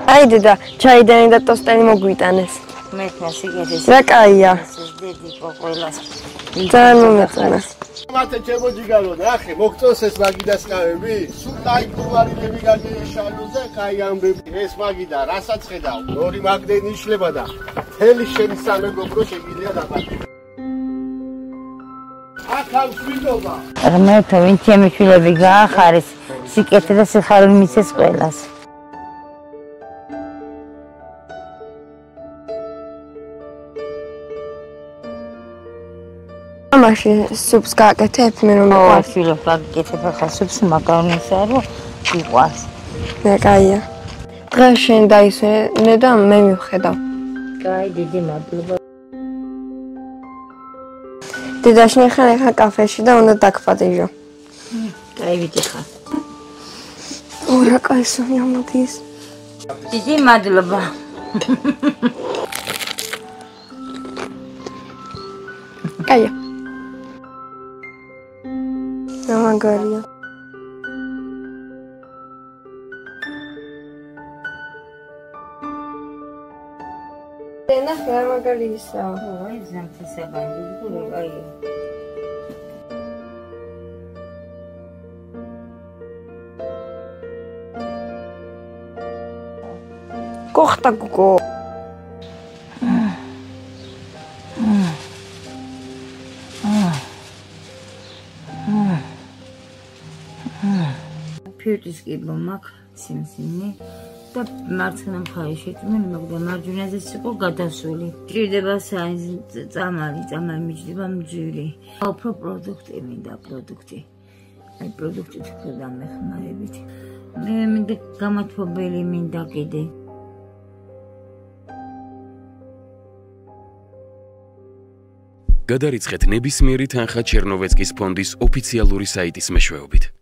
აი დედა, ჩაიდანი და ტოსტენი მოგვიტანეს. მეთქა სიგეთის. რა კაია. დიდი ყოლას. ძალიან მომეწონა. მათე ჩემო ჯიგარო და ახე მოგწონს ეს მაგიდას კავები? სულ კაი კულარილები გაგეშალოზე, კაი ამბები. ეს მაგიდა რასაც ხედავ, ორი მაგდენი იშლება და თელი შენი სამეგობრო შეგიძლია დაბაჭო. აქავს ვიდობა. ღმერთო, ვინ ჩემი შვილები გაახარეს, სიკეთე და სიხარული მიცეს ყველას. მაშინ სუპს გააკეთებ, მე რომ მიყვარს. შვილო, გაგიკეთებ ახლა სუპს მაკარონის არო, მიყვარს. მე კაია. დღეს შენ დაისვენე და მე მივხედავ. კაი, დიდი მადლობა. დედაშენ ხან კაფეში და უნდა დაგფატიჟო. კაი, ვიდიხარ. რა კაი სონია მოდის. დიდი მადლობა. კაია. მაგარია. ენა ხარ მაგარისა. ой, ზამთრისაგანი, კაია. კოხტა გოგო. ფიუტის კიბო მაქვს სიმსიმნე და მარცხენა მხარეს შეჭმენ, მაგრამ მარჯვენაზეც იყო გადასული. ჭირდება წამალი მიჭდება მძვილი. უფრო პროდუქტი მინდა, პროდუქტი. აი პროდუქტით უფრო დამეხმარებით. მე მინდა გამათბობელი მინდა კიდე. გადარიცხეთ ნებისმიერი თანხა ჩერნოვეცკის ფონდის ოფიციალური საიტის მეშვეობით.